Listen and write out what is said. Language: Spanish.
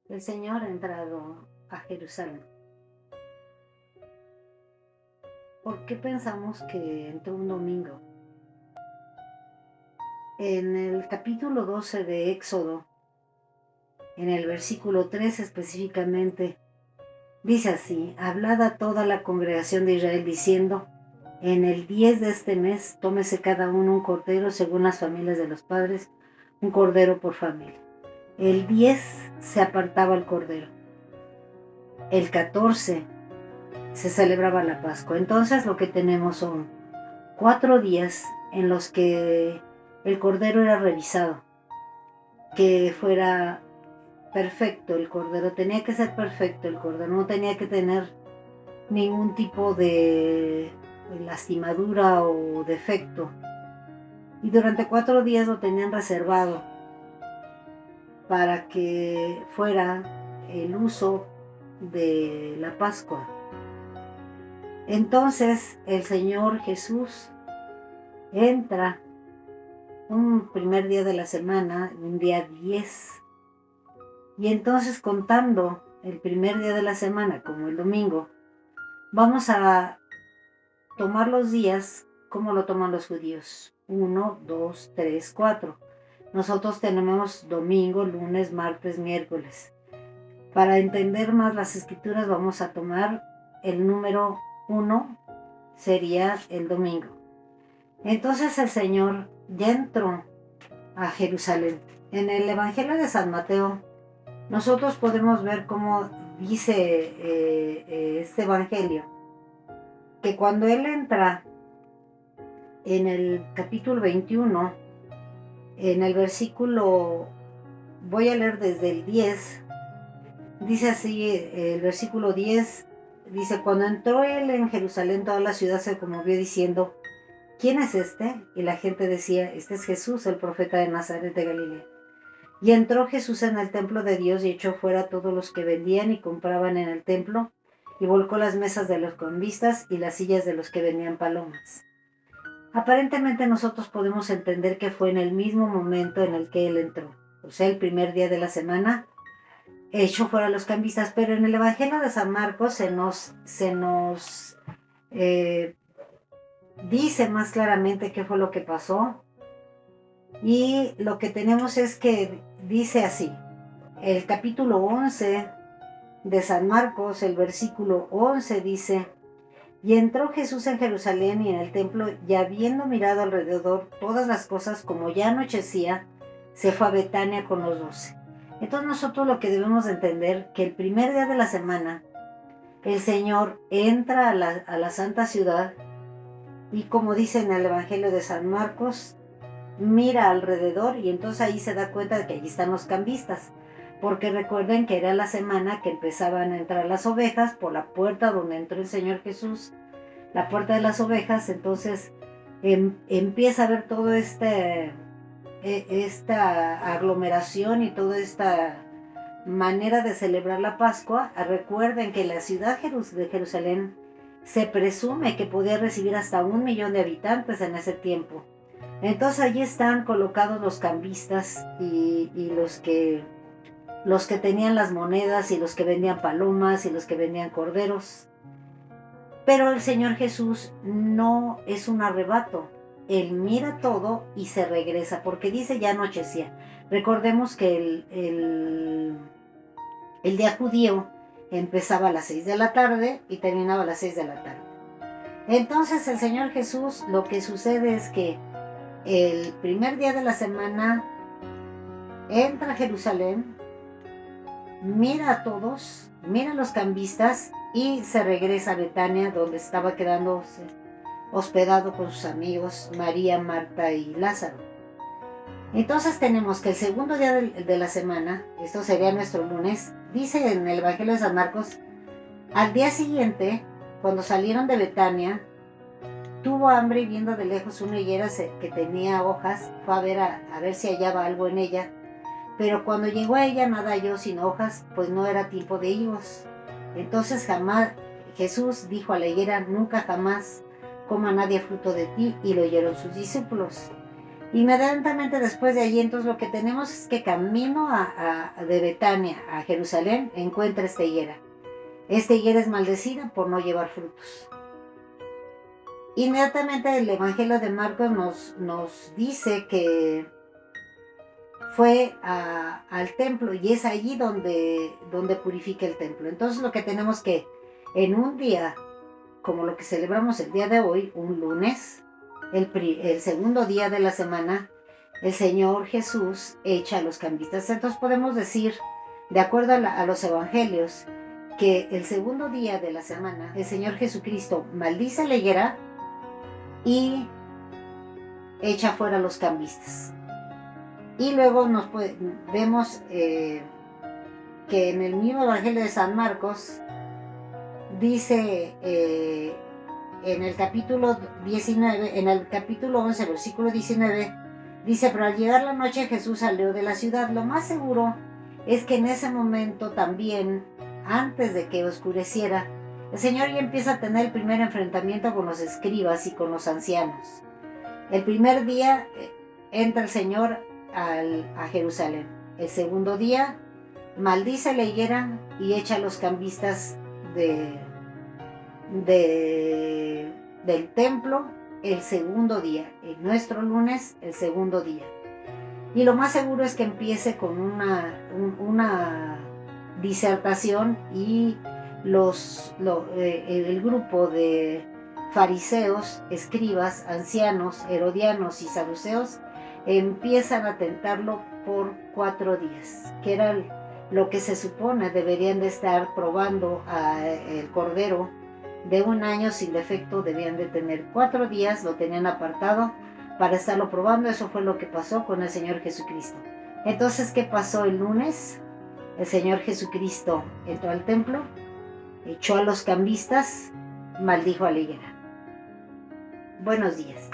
El Señor ha entrado a Jerusalén. ¿Por qué pensamos que entró un domingo? En el capítulo 12 de Éxodo, en el versículo 3 específicamente, dice así: hablad a toda la congregación de Israel diciendo, en el 10 de este mes, tómese cada uno un cordero según las familias de los padres, un cordero por familia. El 10 se apartaba el cordero. El 14 se celebraba la Pascua. Entonces lo que tenemos son 4 días en los que el cordero era revisado, que fuera perfecto el cordero, tenía que ser perfecto el cordero, no tenía que tener ningún tipo de lastimadura o defecto. Y durante 4 días lo tenían reservado para que fuera el uso de la Pascua. Entonces el Señor Jesús entra un primer día de la semana, un día 10. Y entonces, contando el primer día de la semana como el domingo, vamos a tomar los días como lo toman los judíos. 1, 2, 3, 4. Nosotros tenemos domingo, lunes, martes, miércoles. Para entender más las escrituras vamos a tomar el número 1, sería el domingo. Entonces el Señor ya entró a Jerusalén. En el Evangelio de San Mateo, nosotros podemos ver cómo dice este Evangelio, que cuando Él entra en el capítulo 21, en el versículo, voy a leer desde el 10, dice así, el versículo 10, dice: cuando entró Él en Jerusalén, toda la ciudad se conmovió diciendo, ¿quién es este? Y la gente decía, este es Jesús, el profeta de Nazaret de Galilea. Y entró Jesús en el templo de Dios y echó fuera a todos los que vendían y compraban en el templo, y volcó las mesas de los cambistas y las sillas de los que vendían palomas. Aparentemente nosotros podemos entender que fue en el mismo momento en el que Él entró, o sea, el primer día de la semana, echó fuera a los cambistas, pero en el Evangelio de San Marcos se nos dice más claramente qué fue lo que pasó. Y lo que tenemos es que dice así, el capítulo 11 de San Marcos, el versículo 11 dice: y entró Jesús en Jerusalén y en el templo, y habiendo mirado alrededor todas las cosas, como ya anochecía, se fue a Betania con los 12. Entonces nosotros lo que debemos de entender, que el primer día de la semana, el Señor entra a la santa ciudad, y como dice en el Evangelio de San Marcos, mira alrededor y entonces ahí se da cuenta de que allí están los cambistas, porque recuerden que era la semana que empezaban a entrar las ovejas por la puerta donde entró el Señor Jesús, la puerta de las ovejas. Entonces empieza a ver todo esta aglomeración y toda esta manera de celebrar la Pascua. Recuerden que la ciudad de Jerusalén se presume que podía recibir hasta 1 millón de habitantes en ese tiempo. Entonces allí están colocados los cambistas y los que tenían las monedas y los que vendían palomas y los que vendían corderos. Pero el Señor Jesús no es un arrebato. Él mira todo y se regresa, porque dice ya anochecía. Recordemos que el día judío empezaba a las 6 de la tarde y terminaba a las 6 de la tarde. Entonces el Señor Jesús, lo que sucede es que el primer día de la semana entra a Jerusalén, mira a todos, mira a los cambistas y se regresa a Betania, donde estaba quedándose hospedado con sus amigos María, Marta y Lázaro. Entonces tenemos que el segundo día de la semana, esto sería nuestro lunes, dice en el Evangelio de San Marcos, al día siguiente, cuando salieron de Betania, tuvo hambre y viendo de lejos una higuera que tenía hojas, fue a ver si hallaba algo en ella, pero cuando llegó a ella nada halló sino hojas, pues no era tiempo de higos. Entonces Jesús dijo a la higuera, nunca jamás coma nadie fruto de ti, y lo oyeron sus discípulos. Inmediatamente después de allí, entonces lo que tenemos es que camino de Betania a Jerusalén encuentra esta higuera. Esta higuera es maldecida por no llevar frutos. Inmediatamente el Evangelio de Marcos nos dice que fue al templo y es allí donde purifica el templo. Entonces lo que tenemos que en un día, como lo que celebramos el día de hoy, un lunes, el segundo día de la semana, el Señor Jesús echa a los cambistas. Entonces podemos decir, de acuerdo a los evangelios, que el segundo día de la semana, el Señor Jesucristo maldice la higuera y echa fuera a los cambistas. Y luego vemos que en el mismo Evangelio de San Marcos dice en el capítulo 19, en el capítulo 11, versículo 19, dice: pero al llegar la noche Jesús salió de la ciudad. Lo más seguro es que en ese momento también, antes de que oscureciera, el Señor ya empieza a tener el primer enfrentamiento con los escribas y con los ancianos. El primer día entra el Señor a Jerusalén. El segundo día maldice la higuera y echa a los cambistas del templo el segundo día. En nuestro lunes, el segundo día. Y lo más seguro es que empiece con una disertación y el grupo de fariseos, escribas, ancianos, herodianos y saduceos empiezan a tentarlo por 4 días, que era lo que se supone deberían de estar probando el cordero de 1 año sin defecto. Debían de tener 4 días, lo tenían apartado para estarlo probando. Eso fue lo que pasó con el Señor Jesucristo. Entonces, ¿qué pasó el lunes? El Señor Jesucristo entró al templo, echó a los cambistas, maldijo a la higuera. Buenos días.